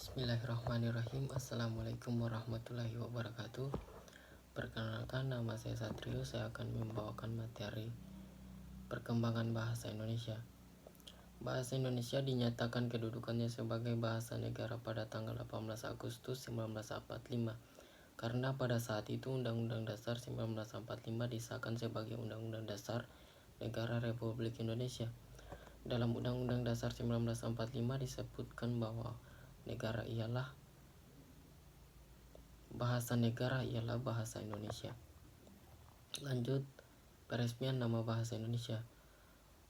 Bismillahirrahmanirrahim. Assalamualaikum warahmatullahi wabarakatuh. Perkenalkan, nama saya Satrio. Saya akan membawakan materi perkembangan bahasa Indonesia. Bahasa Indonesia dinyatakan kedudukannya sebagai bahasa negara pada tanggal 18 Agustus 1945 karena pada saat itu Undang-Undang Dasar 1945 disahkan sebagai Undang-Undang Dasar Negara Republik Indonesia. Dalam Undang-Undang Dasar 1945 disebutkan bahwa bahasa negara ialah bahasa Indonesia. Lanjut, peresmian nama bahasa Indonesia.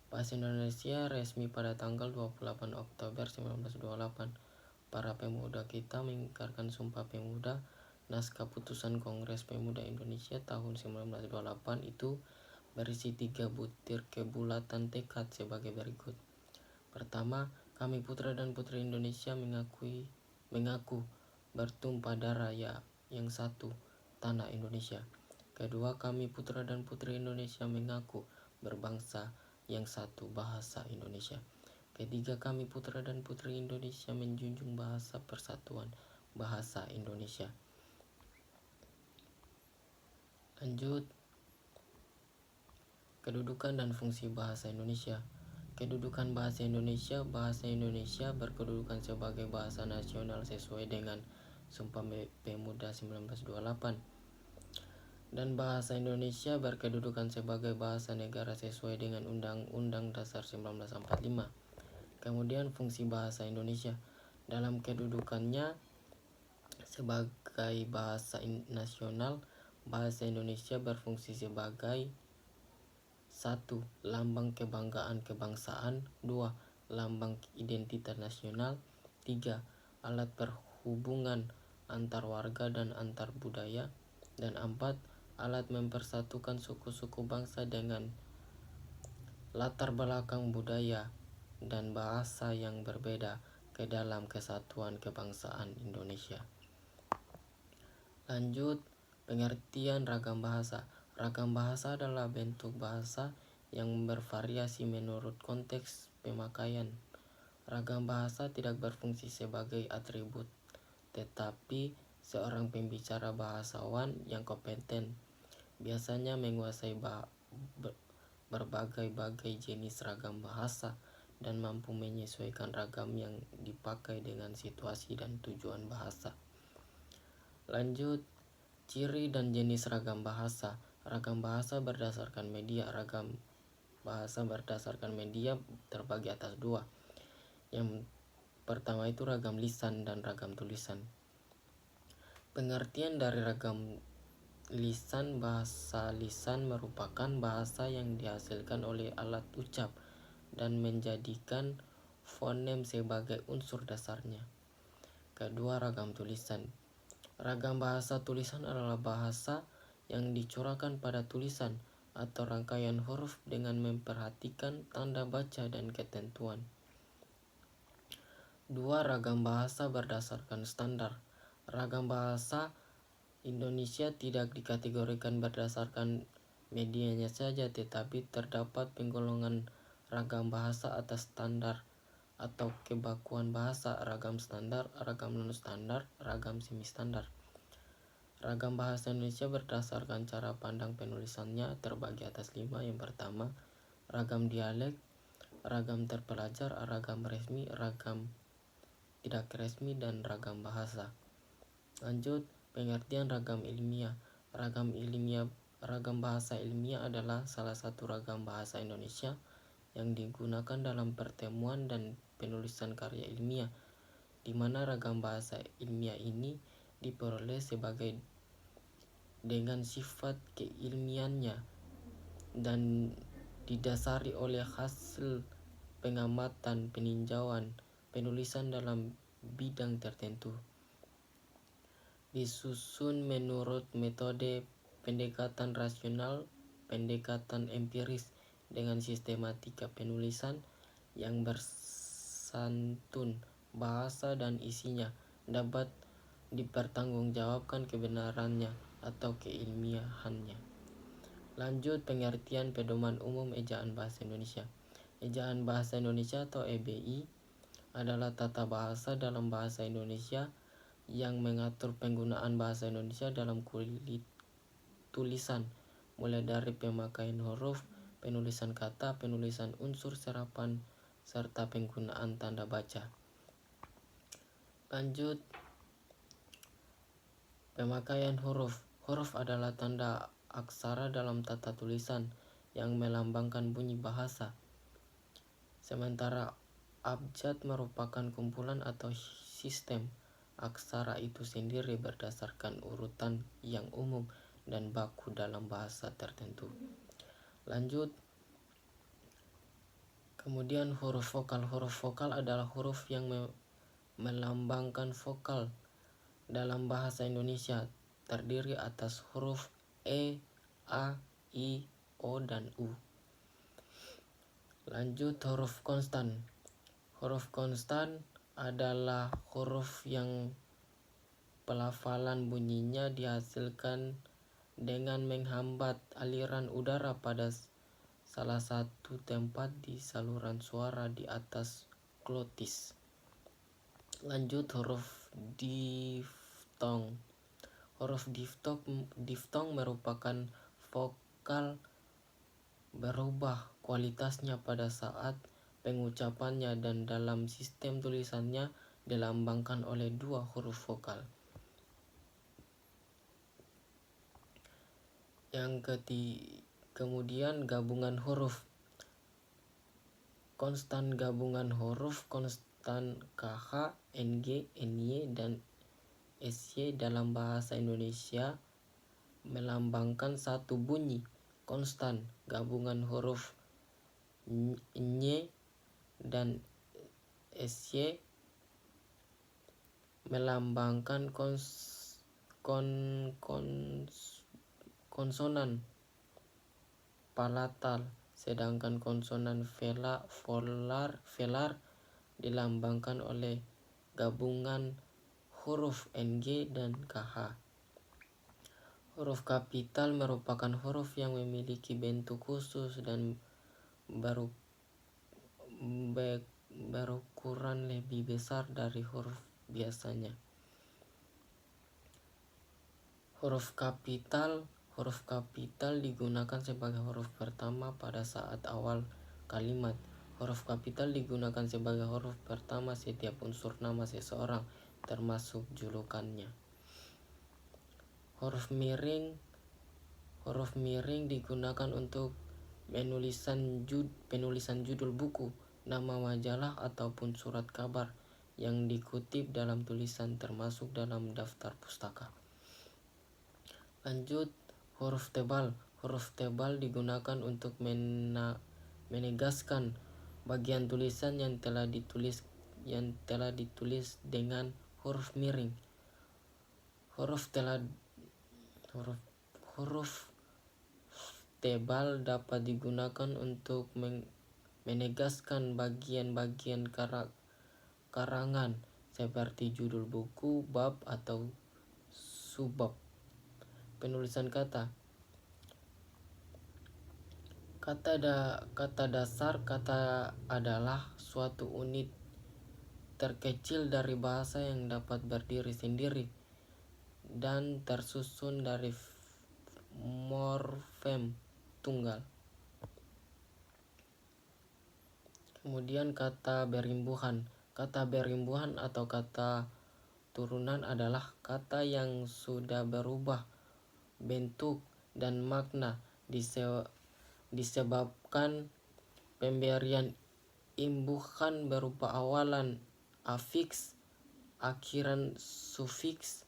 Bahasa Indonesia resmi pada tanggal 28 Oktober 1928. Para pemuda kita mengingkarkan Sumpah Pemuda. Naskah putusan Kongres Pemuda Indonesia tahun 1928 itu berisi 3 butir kebulatan tekad sebagai berikut. Pertama, kami putra dan putri Indonesia mengaku bertumpah darah yang satu, tanah Indonesia. Kedua, kami putra dan putri Indonesia mengaku berbangsa yang satu, bahasa Indonesia. Ketiga, kami putra dan putri Indonesia menjunjung bahasa persatuan, bahasa Indonesia. Lanjut, kedudukan dan fungsi bahasa Indonesia. Kedudukan bahasa Indonesia berkedudukan sebagai bahasa nasional sesuai dengan Sumpah Pemuda 1928. Dan bahasa Indonesia berkedudukan sebagai bahasa negara sesuai dengan Undang-Undang Dasar 1945. Kemudian fungsi bahasa Indonesia. Dalam kedudukannya sebagai bahasa nasional, bahasa Indonesia berfungsi sebagai 1. Lambang kebanggaan kebangsaan. 2. Lambang identitas nasional. 3. Alat perhubungan antar warga dan antar budaya. Dan 4. Alat mempersatukan suku-suku bangsa dengan latar belakang budaya dan bahasa yang berbeda ke dalam kesatuan kebangsaan Indonesia. Lanjut, pengertian ragam bahasa. Ragam bahasa adalah bentuk bahasa yang bervariasi menurut konteks pemakaian. Ragam bahasa tidak berfungsi sebagai atribut, tetapi seorang pembicara bahasawan yang kompeten biasanya menguasai berbagai jenis ragam bahasa dan mampu menyesuaikan ragam yang dipakai dengan situasi dan tujuan bahasa. Lanjut, ciri dan jenis ragam bahasa. Ragam bahasa berdasarkan media. Ragam bahasa berdasarkan media terbagi atas 2. Yang pertama itu ragam lisan dan ragam tulisan. Pengertian dari ragam lisan. Bahasa lisan merupakan bahasa yang dihasilkan oleh alat ucap dan menjadikan fonem sebagai unsur dasarnya. Kedua, ragam tulisan. Ragam bahasa tulisan adalah bahasa yang dicorakan pada tulisan atau rangkaian huruf dengan memperhatikan tanda baca dan ketentuan. 2. Ragam bahasa berdasarkan standar. Ragam bahasa Indonesia tidak dikategorikan berdasarkan medianya saja, tetapi terdapat penggolongan ragam bahasa atas standar atau kebakuan bahasa, ragam standar, ragam non-standar, ragam semi-standar. Ragam bahasa Indonesia berdasarkan cara pandang penulisannya terbagi atas 5. Yang pertama, ragam dialek, ragam terpelajar, ragam resmi, ragam tidak resmi, dan ragam bahasa. Lanjut, pengertian ragam ilmiah. Ragam bahasa ilmiah adalah salah satu ragam bahasa Indonesia yang digunakan dalam pertemuan dan penulisan karya ilmiah, di mana ragam bahasa ilmiah ini diperoleh dengan sifat keilmiannya dan didasari oleh hasil pengamatan, peninjauan, penulisan dalam bidang tertentu. Disusun menurut metode pendekatan rasional, pendekatan empiris dengan sistematika penulisan yang bersantun. Bahasa dan isinya dapat dipertanggungjawabkan kebenarannya atau keilmiahannya. Lanjut, pengertian pedoman umum ejaan bahasa Indonesia. Ejaan bahasa Indonesia atau EBI adalah tata bahasa dalam bahasa Indonesia yang mengatur penggunaan bahasa Indonesia dalam kulit tulisan, mulai dari pemakaian huruf, penulisan kata, penulisan unsur serapan, serta penggunaan tanda baca. Lanjut, pemakaian huruf. Huruf adalah tanda aksara dalam tata tulisan yang melambangkan bunyi bahasa. Sementara abjad merupakan kumpulan atau sistem aksara itu sendiri berdasarkan urutan yang umum dan baku dalam bahasa tertentu. Lanjut, kemudian huruf vokal. Huruf vokal adalah huruf yang melambangkan vokal dalam bahasa Indonesia, terdiri atas huruf E, A, I, O, dan U. Lanjut, huruf konstan. Huruf konstan adalah huruf yang pelafalan bunyinya dihasilkan dengan menghambat aliran udara pada salah satu tempat di saluran suara di atas glotis. Lanjut, huruf diftong. Huruf diftong merupakan vokal berubah kualitasnya pada saat pengucapannya dan dalam sistem tulisannya dilambangkan oleh dua huruf vokal. Kemudian gabungan huruf. Konstan gabungan huruf konstan KH, NG, NY, dan SY dalam bahasa Indonesia melambangkan satu bunyi. Konstan gabungan huruf ny dan sy melambangkan konsonan palatal, sedangkan konsonan velar dilambangkan oleh gabungan huruf NG dan KH. Huruf kapital merupakan huruf yang memiliki bentuk khusus dan berukuran lebih besar dari huruf biasanya. Huruf kapital digunakan sebagai huruf pertama pada saat awal kalimat. Huruf kapital digunakan sebagai huruf pertama setiap unsur nama seseorang, termasuk julukannya. Huruf miring digunakan untuk penulisan judul buku, nama majalah, ataupun surat kabar yang dikutip dalam tulisan, termasuk dalam daftar pustaka. Lanjut, huruf tebal. Huruf tebal digunakan untuk menegaskan bagian tulisan yang telah ditulis dengan huruf miring. Huruf tebal dapat digunakan untuk menegaskan bagian-bagian karangan seperti judul buku, bab, atau subbab. Penulisan kata. Kata dasar kata adalah suatu unit terkecil dari bahasa yang dapat berdiri sendiri dan tersusun dari morfem tunggal. Kemudian kata berimbuhan. Kata berimbuhan atau kata turunan adalah kata yang sudah berubah bentuk dan makna disebabkan pemberian imbuhan berupa awalan afiks, akhiran sufiks,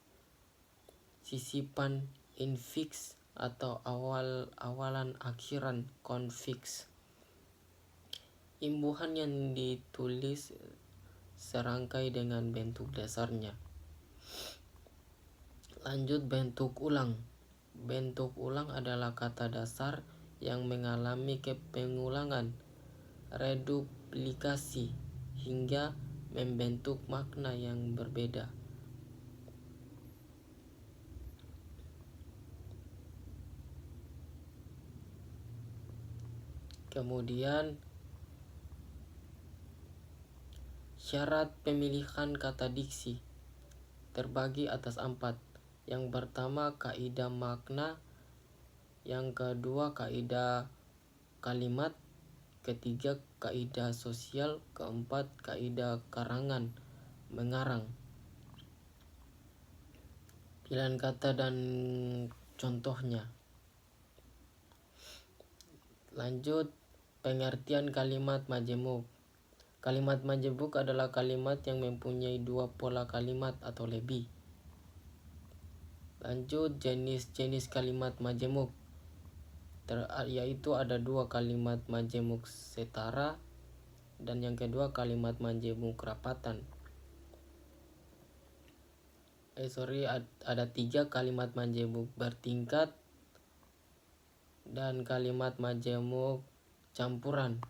sisipan infiks, atau awalan akhiran konfiks. Imbuhan yang ditulis serangkai dengan bentuk dasarnya. Lanjut, bentuk ulang. Bentuk ulang adalah kata dasar yang mengalami pengulangan, reduplikasi, hingga membentuk makna yang berbeda. Kemudian Syarat pemilihan kata diksi terbagi atas 4. Yang pertama kaidah makna, yang kedua kaidah kalimat, ketiga kaidah sosial, keempat kaidah karangan mengarang. Pilihan kata dan contohnya. Lanjut, pengertian kalimat majemuk. Kalimat majemuk adalah kalimat yang mempunyai 2 pola kalimat atau lebih. Lanjut, jenis-jenis kalimat majemuk. Yaitu ada 2 kalimat majemuk setara dan yang kedua kalimat majemuk rapatan. Ada 3 kalimat majemuk bertingkat dan kalimat majemuk campuran.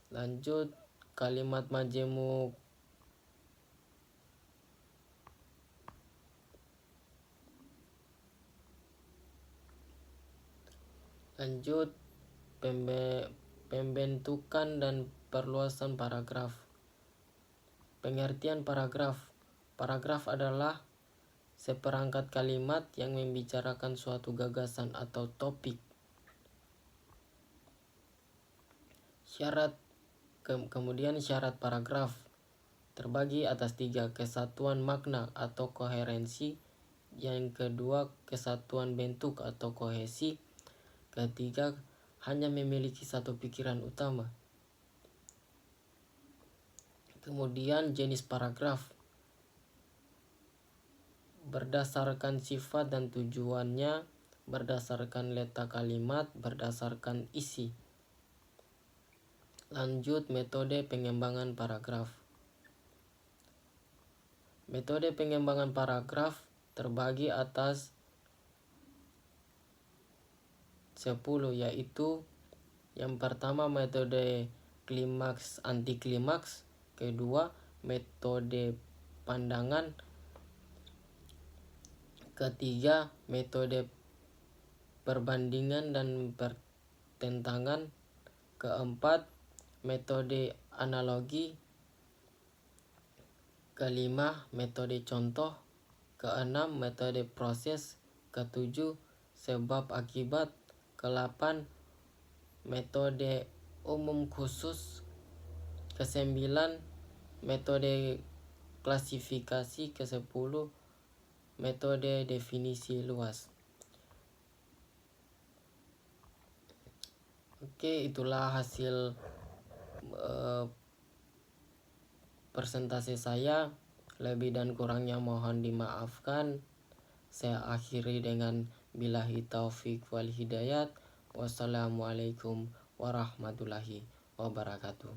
Lanjut, kalimat majemuk pembentukan dan perluasan paragraf. Pengertian paragraf. Paragraf adalah seperangkat kalimat yang membicarakan suatu gagasan atau topik. Kemudian syarat paragraf terbagi atas 3. Kesatuan makna atau koherensi, yang kedua kesatuan bentuk atau kohesi, ketiga hanya memiliki satu pikiran utama. Kemudian jenis paragraf berdasarkan sifat dan tujuannya, berdasarkan letak kalimat, berdasarkan isi. Lanjut, metode pengembangan paragraf. Metode pengembangan paragraf terbagi atas 10, yaitu yang pertama metode klimaks antiklimaks, kedua metode pandangan, ketiga metode perbandingan dan pertentangan, keempat metode analogi, kelima metode contoh, keenam metode proses, ketujuh sebab akibat, ke-8 metode umum khusus, ke-9 metode klasifikasi, ke-10 metode definisi luas. Oke, itulah hasil persentase saya. Lebih dan kurangnya mohon dimaafkan. Saya akhiri dengan billahi taufik wal hidayat. Wassalamualaikum warahmatullahi wabarakatuh.